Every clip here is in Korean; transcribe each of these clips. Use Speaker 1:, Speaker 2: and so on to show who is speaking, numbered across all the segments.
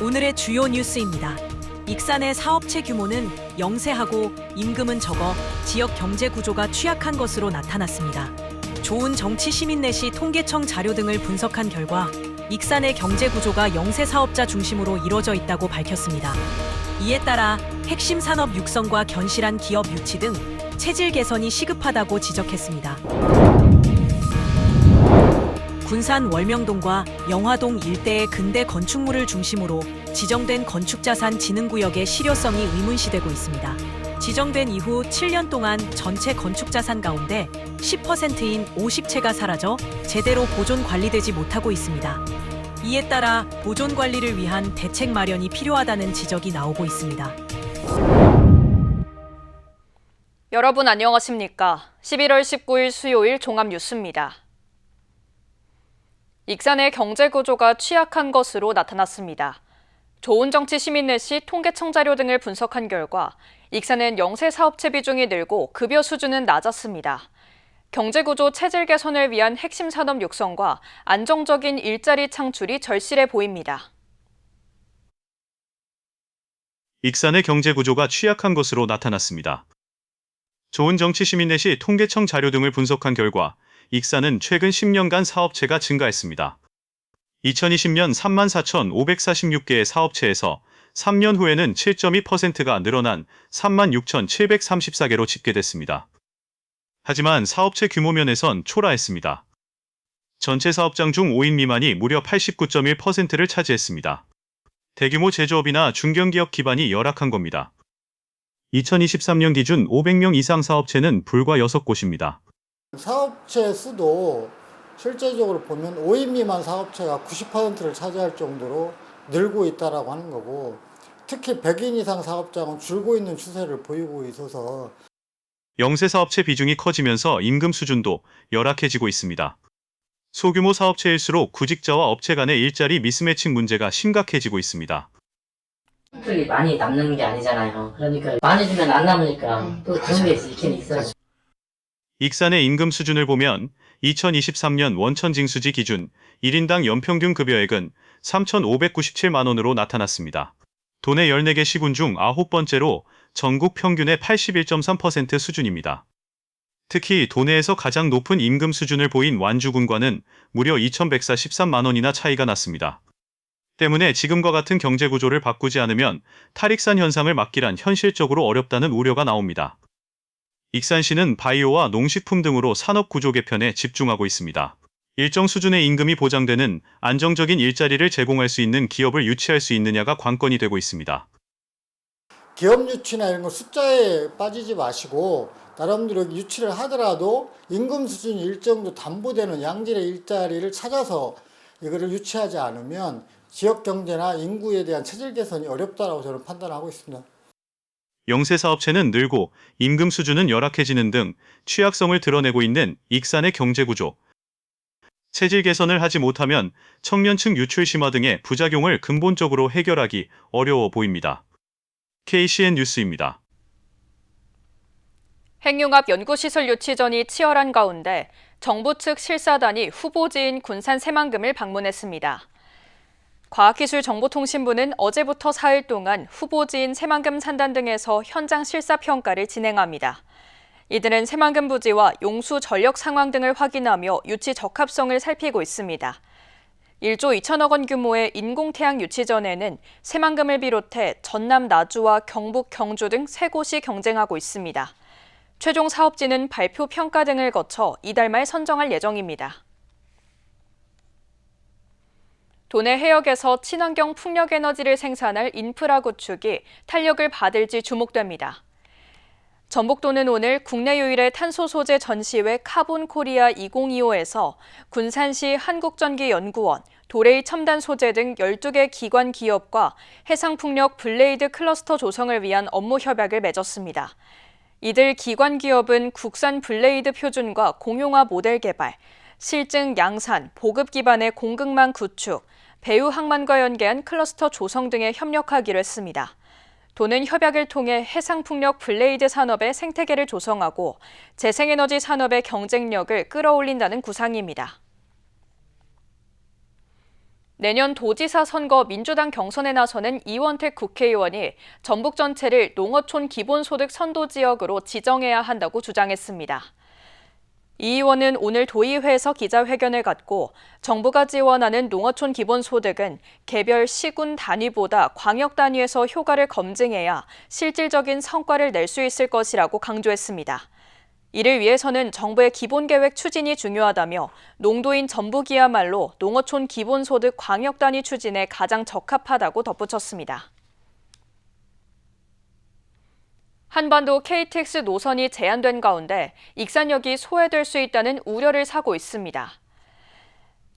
Speaker 1: 오늘의 주요 뉴스입니다. 익산의 사업체 규모는 영세하고 임금은 적어 지역 경제 구조가 취약한 것으로 나타났습니다. 좋은 정치 시민넷이 통계청 자료 등을 분석한 결과 익산의 경제 구조가 영세 사업자 중심으로 이뤄져 있다고 밝혔습니다. 이에 따라 핵심 산업 육성과 견실한 기업 유치 등 체질 개선이 시급하다고 지적했습니다. 군산 월명동과 영화동 일대의 근대 건축물을 중심으로 지정된 건축자산 진흥구역의 실효성이 의문시되고 있습니다. 지정된 이후 7년 동안 전체 건축자산 가운데 10%인 50채가 사라져 제대로 보존 관리되지 못하고 있습니다. 이에 따라 보존 관리를 위한 대책 마련이 필요하다는 지적이 나오고 있습니다.
Speaker 2: 여러분 안녕하십니까? 11월 19일 수요일 종합뉴스입니다. 익산의 경제 구조가 취약한 것으로 나타났습니다. 좋은 정치 시민넷이 통계청 자료 등을 분석한 결과 익산은 영세 사업체 비중이 늘고 급여 수준은 낮았습니다. 경제 구조 체질 개선을 위한 핵심 산업 육성과 안정적인 일자리 창출이 절실해 보입니다.
Speaker 3: 익산의 경제 구조가 취약한 것으로 나타났습니다. 좋은 정치 시민넷이 통계청 자료 등을 분석한 결과 익산은 최근 10년간 사업체가 증가했습니다. 2020년 34,546개의 사업체에서 3년 후에는 7.2%가 늘어난 36,734개로 집계됐습니다. 하지만 사업체 규모 면에선 초라했습니다. 전체 사업장 중 5인 미만이 무려 89.1%를 차지했습니다. 대규모 제조업이나 중견기업 기반이 열악한 겁니다. 2023년 기준 500명 이상 사업체는 불과 6곳입니다.
Speaker 4: 사업체 수도 실제적으로 보면 5인 미만 사업체가 90%를 차지할 정도로 늘고 있다라고 하는 거고, 특히 100인 이상 사업장은 줄고 있는 추세를 보이고 있어서
Speaker 3: 영세 사업체 비중이 커지면서 임금 수준도 열악해지고 있습니다. 소규모 사업체일수록 구직자와 업체 간의 일자리 미스매칭 문제가 심각해지고 있습니다.
Speaker 5: 이 많이 남는 게 아니잖아요. 그러니까 많이 주면 안 남으니까 또 그런 게 있긴 있어요.
Speaker 3: 익산의 임금 수준을 보면 2023년 원천 징수지 기준 1인당 연평균 급여액은 3,597만 원으로 나타났습니다. 도내 14개 시군 중 9번째로 전국 평균의 81.3% 수준입니다. 특히 도내에서 가장 높은 임금 수준을 보인 완주군과는 무려 2,143만 원이나 차이가 났습니다. 때문에 지금과 같은 경제 구조를 바꾸지 않으면 탈익산 현상을 막기란 현실적으로 어렵다는 우려가 나옵니다. 익산시는 바이오와 농식품 등으로 산업 구조 개편에 집중하고 있습니다. 일정 수준의 임금이 보장되는 안정적인 일자리를 제공할 수 있는 기업을 유치할 수 있느냐가 관건이 되고 있습니다.
Speaker 4: 기업 유치나 이런 거 숫자에 빠지지 마시고 나름대로 유치를 하더라도 임금 수준이 일정 정도 담보되는 양질의 일자리를 찾아서 이거를 유치하지 않으면 지역 경제나 인구에 대한 체질 개선이 어렵다고 저는 판단하고 있습니다.
Speaker 3: 영세 사업체는 늘고 임금 수준은 열악해지는 등 취약성을 드러내고 있는 익산의 경제 구조. 체질 개선을 하지 못하면 청년층 유출 심화 등의 부작용을 근본적으로 해결하기 어려워 보입니다. KCN 뉴스입니다.
Speaker 2: 핵융합 연구시설 유치전이 치열한 가운데 정부 측 실사단이 후보지인 군산 새만금을 방문했습니다. 과학기술정보통신부는 어제부터 4일 동안 후보지인 새만금 산단 등에서 현장 실사평가를 진행합니다. 이들은 새만금 부지와 용수 전력 상황 등을 확인하며 유치 적합성을 살피고 있습니다. 1조 2천억 원 규모의 인공태양 유치전에는 새만금을 비롯해 전남 나주와 경북 경주 등 3곳이 경쟁하고 있습니다. 최종 사업지는 발표 평가 등을 거쳐 이달 말 선정할 예정입니다. 도내 해역에서 친환경 풍력에너지를 생산할 인프라 구축이 탄력을 받을지 주목됩니다. 전북도는 오늘 국내 유일의 탄소 소재 전시회 카본코리아 2025에서 군산시 한국전기연구원, 도레이 첨단 소재 등 12개 기관 기업과 해상풍력 블레이드 클러스터 조성을 위한 업무 협약을 맺었습니다. 이들 기관 기업은 국산 블레이드 표준과 공용화 모델 개발, 실증 양산, 보급 기반의 공급망 구축, 배후 항만과 연계한 클러스터 조성 등에 협력하기로 했습니다. 도는 협약을 통해 해상풍력 블레이드 산업의 생태계를 조성하고 재생에너지 산업의 경쟁력을 끌어올린다는 구상입니다. 내년 도지사 선거 민주당 경선에 나서는 이원택 국회의원이 전북 전체를 농어촌 기본소득 선도 지역으로 지정해야 한다고 주장했습니다. 이 의원은 오늘 도의회에서 기자회견을 갖고 정부가 지원하는 농어촌 기본소득은 개별 시군 단위보다 광역 단위에서 효과를 검증해야 실질적인 성과를 낼 수 있을 것이라고 강조했습니다. 이를 위해서는 정부의 기본계획 추진이 중요하다며 농도인 전북이야말로 농어촌 기본소득 광역 단위 추진에 가장 적합하다고 덧붙였습니다. 한반도 KTX 노선이 제한된 가운데 익산역이 소외될 수 있다는 우려를 사고 있습니다.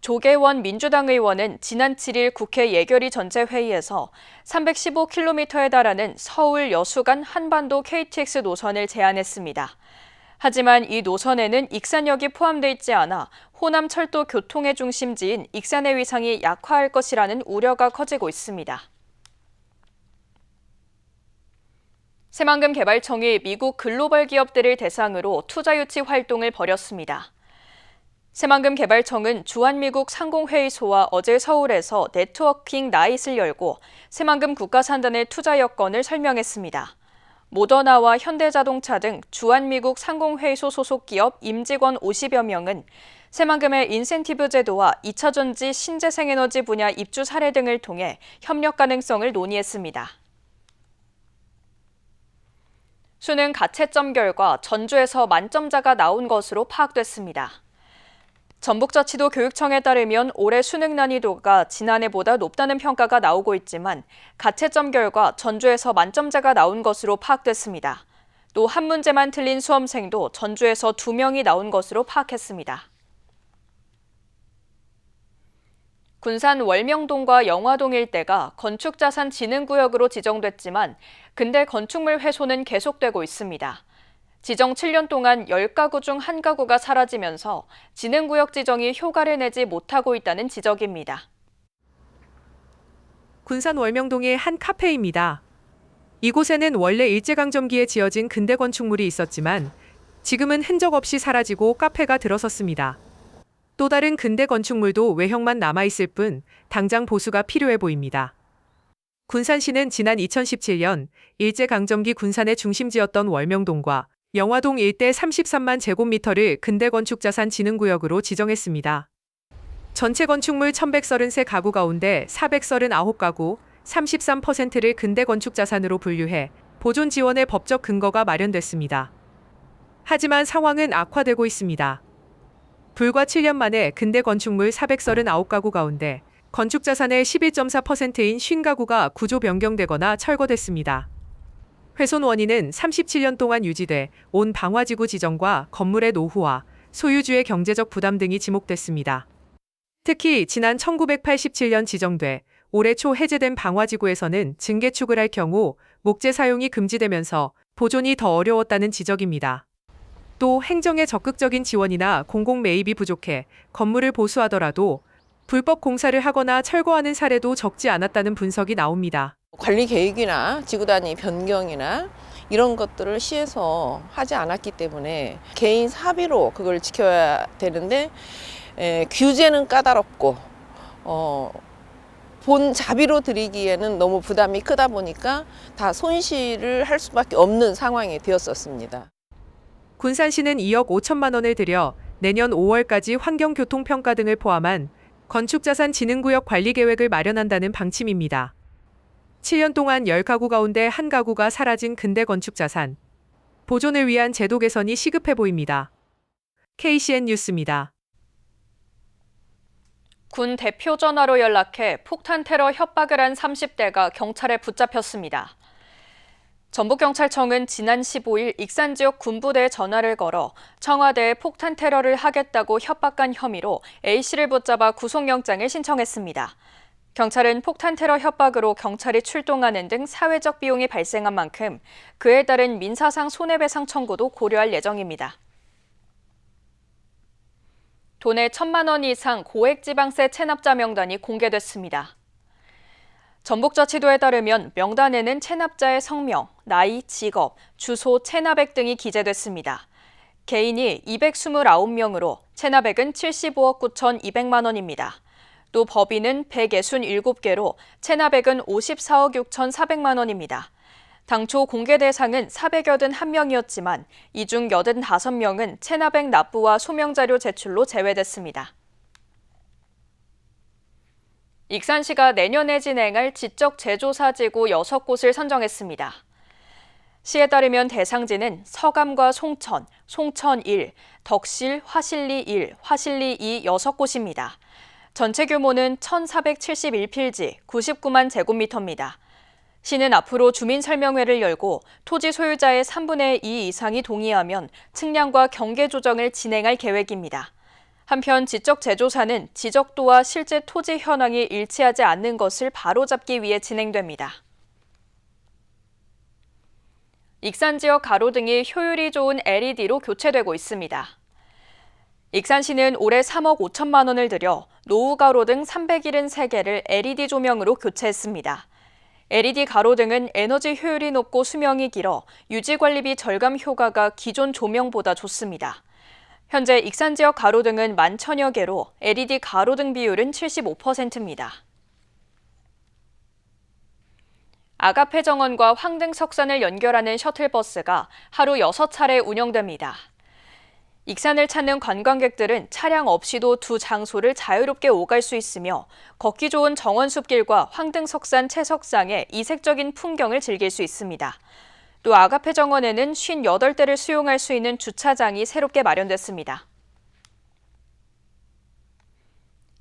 Speaker 2: 조계원 민주당 의원은 지난 7일 국회 예결위 전체회의에서 315km에 달하는 서울 여수 간 한반도 KTX 노선을 제안했습니다. 하지만 이 노선에는 익산역이 포함돼 있지 않아 호남 철도 교통의 중심지인 익산의 위상이 약화할 것이라는 우려가 커지고 있습니다. 새만금 개발청이 미국 글로벌 기업들을 대상으로 투자 유치 활동을 벌였습니다. 새만금 개발청은 주한미국 상공회의소와 어제 서울에서 네트워킹 나잇을 열고 새만금 국가산단의 투자 여건을 설명했습니다. 모더나와 현대자동차 등 주한미국 상공회의소 소속 기업 임직원 50여 명은 새만금의 인센티브 제도와 2차전지 신재생에너지 분야 입주 사례 등을 통해 협력 가능성을 논의했습니다. 수능 가채점 결과 전주에서 만점자가 나온 것으로 파악됐습니다. 전북자치도 교육청에 따르면 올해 수능 난이도가 지난해보다 높다는 평가가 나오고 있지만 가채점 결과 전주에서 만점자가 나온 것으로 파악됐습니다. 또 한 문제만 틀린 수험생도 전주에서 2명이 나온 것으로 파악했습니다. 군산 월명동과 영화동 일대가 건축자산진흥구역으로 지정됐지만 근대 건축물 훼손은 계속되고 있습니다. 지정 7년 동안 10가구 중 1가구가 사라지면서 진흥구역 지정이 효과를 내지 못하고 있다는 지적입니다.
Speaker 6: 군산 월명동의 한 카페입니다. 이곳에는 원래 일제강점기에 지어진 근대 건축물이 있었지만 지금은 흔적 없이 사라지고 카페가 들어섰습니다. 또 다른 근대 건축물도 외형만 남아있을 뿐 당장 보수가 필요해 보입니다. 군산시는 지난 2017년 일제강점기 군산의 중심지였던 월명동과 영화동 일대 33만 제곱미터를 근대 건축자산 진흥구역으로 지정했습니다. 전체 건축물 1133가구 가운데 439가구, 33%를 근대 건축자산으로 분류해 보존 지원의 법적 근거가 마련됐습니다. 하지만 상황은 악화되고 있습니다. 불과 7년 만에 근대 건축물 439가구 가운데 건축자산의 11.4%인 50가구가 구조 변경되거나 철거됐습니다. 훼손 원인은 37년 동안 유지돼 온 방화지구 지정과 건물의 노후화, 소유주의 경제적 부담 등이 지목됐습니다. 특히 지난 1987년 지정돼 올해 초 해제된 방화지구에서는 증개축을 할 경우 목재 사용이 금지되면서 보존이 더 어려웠다는 지적입니다. 또 행정의 적극적인 지원이나 공공 매입이 부족해 건물을 보수하더라도 불법 공사를 하거나 철거하는 사례도 적지 않았다는 분석이 나옵니다.
Speaker 7: 관리 계획이나 지구 단위 변경이나 이런 것들을 시에서 하지 않았기 때문에 개인 사비로 그걸 지켜야 되는데 규제는 까다롭고 본 자비로 드리기에는 너무 부담이 크다 보니까 다 손실을 할 수밖에 없는 상황이 되었었습니다.
Speaker 6: 군산시는 2억 5천만 원을 들여 내년 5월까지 환경교통평가 등을 포함한 건축자산 진흥구역 관리계획을 마련한다는 방침입니다. 7년 동안 10가구 가운데 1가구가 사라진 근대 건축자산. 보존을 위한 제도 개선이 시급해 보입니다. KCN 뉴스입니다.
Speaker 2: 군 대표 전화로 연락해 폭탄 테러 협박을 한 30대가 경찰에 붙잡혔습니다. 전북경찰청은 지난 15일 익산 지역 군부대에 전화를 걸어 청와대에 폭탄 테러를 하겠다고 협박한 혐의로 A씨를 붙잡아 구속영장을 신청했습니다. 경찰은 폭탄 테러 협박으로 경찰이 출동하는 등 사회적 비용이 발생한 만큼 그에 따른 민사상 손해배상 청구도 고려할 예정입니다. 도내 1,000만 원 이상 고액지방세 체납자 명단이 공개됐습니다. 전북자치도에 따르면 명단에는 체납자의 성명, 나이, 직업, 주소, 체납액 등이 기재됐습니다. 개인이 229명으로 체납액은 75억 9,200만 원입니다. 또 법인은 167개로 체납액은 54억 6,400만 원입니다. 당초 공개 대상은 481명이었지만 이 중 85명은 체납액 납부와 소명자료 제출로 제외됐습니다. 익산시가 내년에 진행할 지적 제조사지구 6곳을 선정했습니다. 시에 따르면 대상지는 서감과 송천, 송천 1, 덕실, 화실리 1, 화실리 2 6곳입니다. 전체 규모는 1,471필지, 99만 제곱미터입니다. 시는 앞으로 주민설명회를 열고 토지 소유자의 3분의 2 이상이 동의하면 측량과 경계 조정을 진행할 계획입니다. 한편 지적재조사는 지적도와 실제 토지 현황이 일치하지 않는 것을 바로잡기 위해 진행됩니다. 익산 지역 가로등이 효율이 좋은 LED로 교체되고 있습니다. 익산시는 올해 3억 5천만 원을 들여 노후 가로등 373개를 LED 조명으로 교체했습니다. LED 가로등은 에너지 효율이 높고 수명이 길어 유지관리비 절감 효과가 기존 조명보다 좋습니다. 현재 익산 지역 가로등은 11,000여 개로 LED 가로등 비율은 75%입니다. 아가페 정원과 황등석산을 연결하는 셔틀버스가 하루 6차례 운영됩니다. 익산을 찾는 관광객들은 차량 없이도 두 장소를 자유롭게 오갈 수 있으며 걷기 좋은 정원숲길과 황등석산 채석상의 이색적인 풍경을 즐길 수 있습니다. 또 아가페 정원에는 58대를 수용할 수 있는 주차장이 새롭게 마련됐습니다.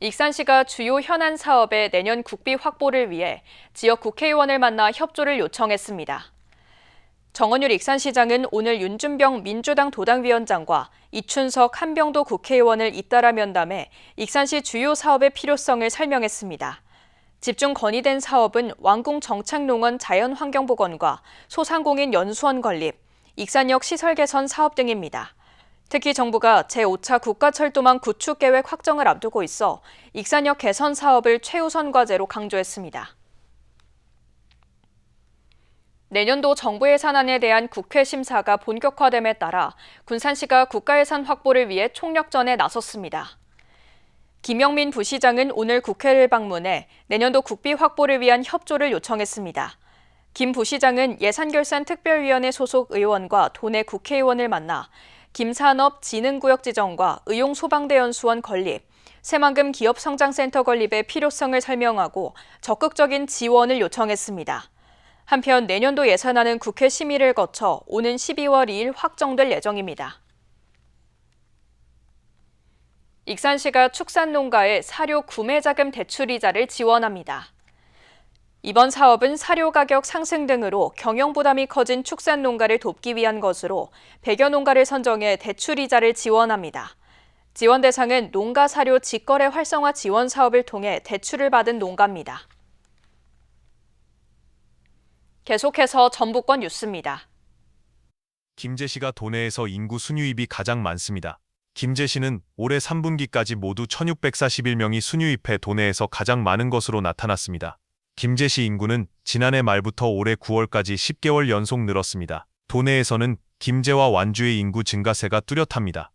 Speaker 2: 익산시가 주요 현안 사업의 내년 국비 확보를 위해 지역 국회의원을 만나 협조를 요청했습니다. 정원율 익산시장은 오늘 윤준병 민주당 도당위원장과 이춘석 한병도 국회의원을 잇따라 면담해 익산시 주요 사업의 필요성을 설명했습니다. 집중 건의된 사업은 왕궁 정착농원 자연환경복원과 소상공인 연수원 건립, 익산역 시설 개선 사업 등입니다. 특히 정부가 제5차 국가철도망 구축 계획 확정을 앞두고 있어 익산역 개선 사업을 최우선 과제로 강조했습니다. 내년도 정부 예산안에 대한 국회 심사가 본격화됨에 따라 군산시가 국가예산 확보를 위해 총력전에 나섰습니다. 김영민 부시장은 오늘 국회를 방문해 내년도 국비 확보를 위한 협조를 요청했습니다. 김 부시장은 예산결산특별위원회 소속 의원과 도내 국회의원을 만나 김산업진흥구역 지정과 의용소방대 연수원 건립, 새만금 기업성장센터 건립의 필요성을 설명하고 적극적인 지원을 요청했습니다. 한편 내년도 예산안은 국회 심의를 거쳐 오는 12월 2일 확정될 예정입니다. 익산시가 축산농가에 사료 구매자금 대출이자를 지원합니다. 이번 사업은 사료 가격 상승 등으로 경영 부담이 커진 축산농가를 돕기 위한 것으로 100여 농가를 선정해 대출이자를 지원합니다. 지원 대상은 농가 사료 직거래 활성화 지원 사업을 통해 대출을 받은 농가입니다. 계속해서 전북권 뉴스입니다.
Speaker 8: 김제시가 도내에서 인구 순유입이 가장 많습니다. 김제시는 올해 3분기까지 모두 1,641명이 순유입해 도내에서 가장 많은 것으로 나타났습니다. 김제시 인구는 지난해 말부터 올해 9월까지 10개월 연속 늘었습니다. 도내에서는 김제와 완주의 인구 증가세가 뚜렷합니다.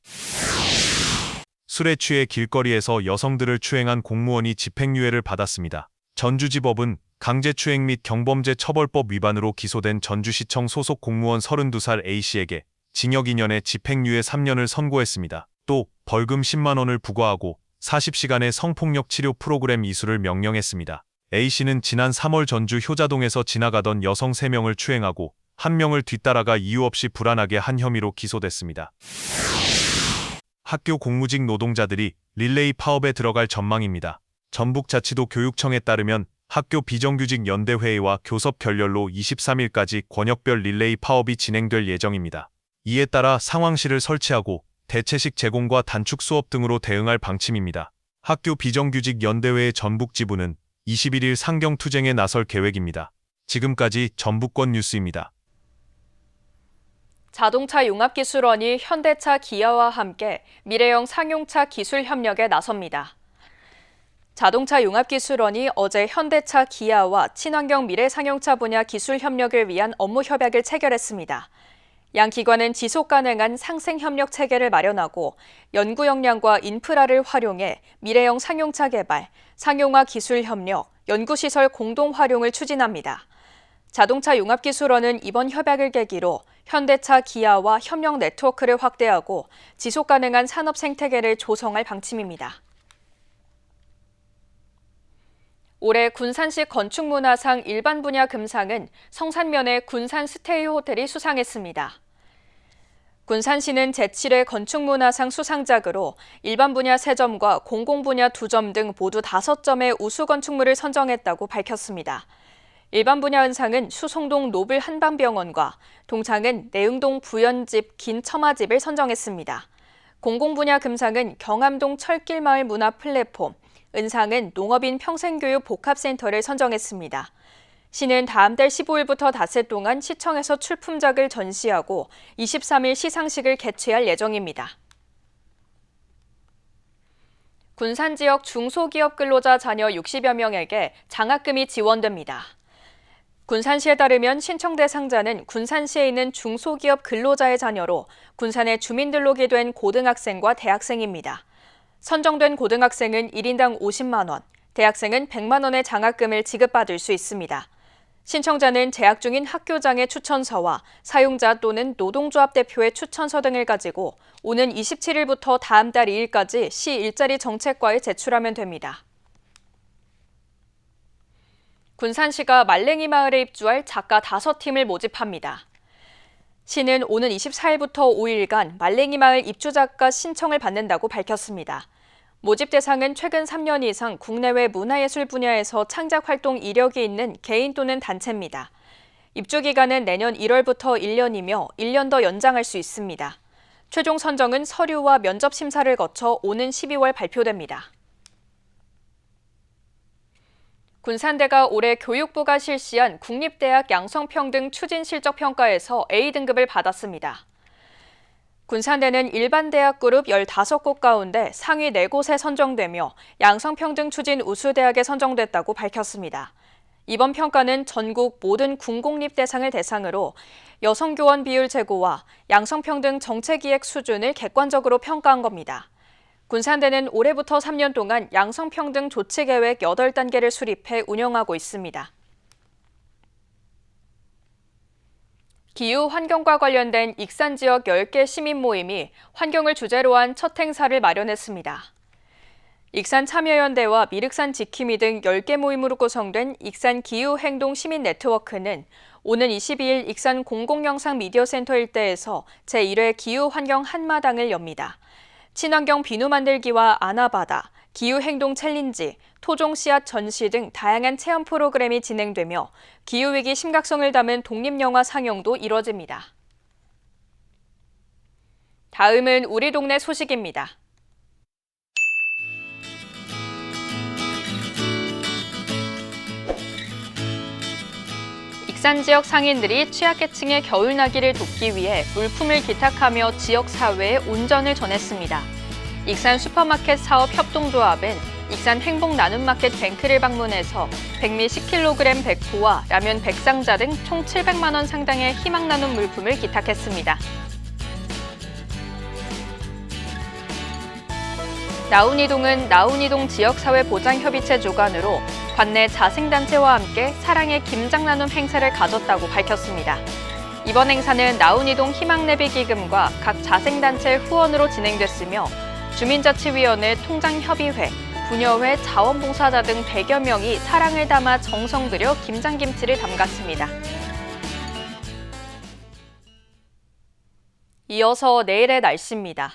Speaker 8: 술에 취해 길거리에서 여성들을 추행한 공무원이 집행유예를 받았습니다. 전주지법은 강제추행 및 경범죄 처벌법 위반으로 기소된 전주시청 소속 공무원 32살 A씨에게 징역 2년에 집행유예 3년을 선고했습니다. 또 벌금 10만 원을 부과하고 40시간의 성폭력 치료 프로그램 이수를 명령했습니다. A씨는 지난 3월 전주 효자동에서 지나가던 여성 3명을 추행하고 1명을 뒤따라가 이유 없이 불안하게 한 혐의로 기소됐습니다. 학교 공무직 노동자들이 릴레이 파업에 들어갈 전망입니다. 전북자치도 교육청에 따르면 학교 비정규직 연대회의와 교섭 결렬로 23일까지 권역별 릴레이 파업이 진행될 예정입니다. 이에 따라 상황실을 설치하고 대체식 제공과 단축 수업 등으로 대응할 방침입니다. 학교 비정규직 연대회의 전북지부는 21일 상경투쟁에 나설 계획입니다. 지금까지 전북권 뉴스입니다.
Speaker 2: 자동차 융합기술원이 현대차 기아와 함께 미래형 상용차 기술 협력에 나섭니다. 자동차 융합기술원이 어제 현대차 기아와 친환경 미래 상용차 분야 기술 협력을 위한 업무 협약을 체결했습니다. 양 기관은 지속 가능한 상생 협력 체계를 마련하고 연구 역량과 인프라를 활용해 미래형 상용차 개발, 상용화 기술 협력, 연구시설 공동 활용을 추진합니다. 자동차 융합기술원은 이번 협약을 계기로 현대차, 기아와 협력 네트워크를 확대하고 지속 가능한 산업 생태계를 조성할 방침입니다. 올해 군산시 건축문화상 일반 분야 금상은 성산면의 군산 스테이 호텔이 수상했습니다. 군산시는 제7회 건축문화상 수상작으로 일반 분야 3점과 공공 분야 2점 등 모두 5점의 우수 건축물을 선정했다고 밝혔습니다. 일반 분야 은상은 수송동 노블 한방병원과 동창은 내흥동 부연집 긴 처마집을 선정했습니다. 공공 분야 금상은 경암동 철길마을 문화 플랫폼, 은상은 농업인 평생교육 복합센터를 선정했습니다. 시는 다음 달 15일부터 닷새 동안 시청에서 출품작을 전시하고 23일 시상식을 개최할 예정입니다. 군산 지역 중소기업 근로자 자녀 60여 명에게 장학금이 지원됩니다. 군산시에 따르면 신청 대상자는 군산시에 있는 중소기업 근로자의 자녀로 군산에 주민등록이 된 고등학생과 대학생입니다. 선정된 고등학생은 1인당 50만 원, 대학생은 100만 원의 장학금을 지급받을 수 있습니다. 신청자는 재학 중인 학교장의 추천서와 사용자 또는 노동조합 대표의 추천서 등을 가지고 오는 27일부터 다음 달 2일까지 시 일자리 정책과에 제출하면 됩니다. 군산시가 말랭이 마을에 입주할 작가 5팀을 모집합니다. 시는 오는 24일부터 5일간 말랭이 마을 입주 작가 신청을 받는다고 밝혔습니다. 모집 대상은 최근 3년 이상 국내외 문화예술 분야에서 창작 활동 이력이 있는 개인 또는 단체입니다. 입주 기간은 내년 1월부터 1년이며 1년 더 연장할 수 있습니다. 최종 선정은 서류와 면접 심사를 거쳐 오는 12월 발표됩니다. 군산대가 올해 교육부가 실시한 국립대학 양성평등 추진 실적 평가에서 A등급을 받았습니다. 군산대는 일반 대학 그룹 15곳 가운데 상위 4곳에 선정되며 양성평등 추진 우수대학에 선정됐다고 밝혔습니다. 이번 평가는 전국 모든 군공립 대상을 대상으로 여성교원 비율 제고와 양성평등 정책기획 수준을 객관적으로 평가한 겁니다. 군산대는 올해부터 3년 동안 양성평등 조치계획 8단계를 수립해 운영하고 있습니다. 기후환경과 관련된 익산 지역 10개 시민 모임이 환경을 주제로 한 첫 행사를 마련했습니다. 익산 참여연대와 미륵산 지킴이 등 10개 모임으로 구성된 익산 기후행동 시민 네트워크는 오는 22일 익산 공공영상 미디어센터 일대에서 제1회 기후환경 한마당을 엽니다. 친환경 비누 만들기와 아나바다, 기후행동 챌린지, 토종 씨앗 전시 등 다양한 체험 프로그램이 진행되며 기후위기 심각성을 담은 독립영화 상영도 이뤄집니다. 다음은 우리 동네 소식입니다. 익산 지역 상인들이 취약계층의 겨울나기를 돕기 위해 물품을 기탁하며 지역 사회에 온전을 전했습니다. 익산 슈퍼마켓 사업 협동조합은 익산 행복 나눔마켓 뱅크를 방문해서 백미 10kg 백포와 라면 100상자 등 총 700만 원 상당의 희망 나눔 물품을 기탁했습니다. 나훈이동은 나훈이동 지역사회보장협의체 주관으로 관내 자생단체와 함께 사랑의 김장 나눔 행사를 가졌다고 밝혔습니다. 이번 행사는 나훈이동 희망내비기금과 각 자생단체 후원으로 진행됐으며 주민자치위원회 통장협의회, 부녀회, 자원봉사자 등 100여 명이 사랑을 담아 정성 들여 김장김치를 담갔습니다. 이어서 내일의 날씨입니다.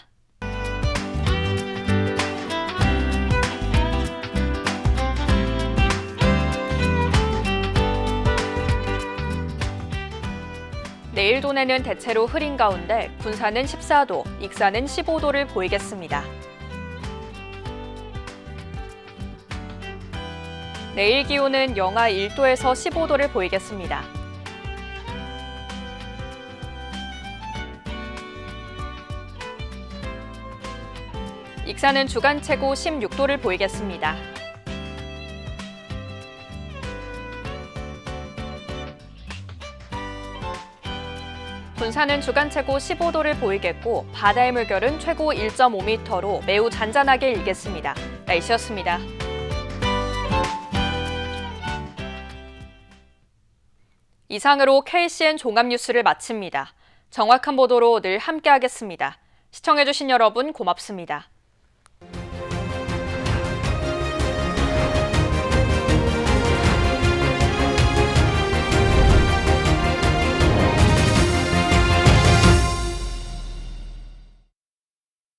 Speaker 2: 내일 도내는 대체로 흐린 가운데 군산은 14도, 익산은 15도를 보이겠습니다. 내일 기온은 영하 1도에서 15도를 보이겠습니다. 익산은 주간 최고 16도를 보이겠습니다. 군산은 주간 최고 15도를 보이겠고 바다의 물결은 최고 1.5m로 매우 잔잔하게 일겠습니다. 날씨였습니다. 이상으로 KCN 종합뉴스를 마칩니다. 정확한 보도로 늘 함께하겠습니다. 시청해주신 여러분 고맙습니다.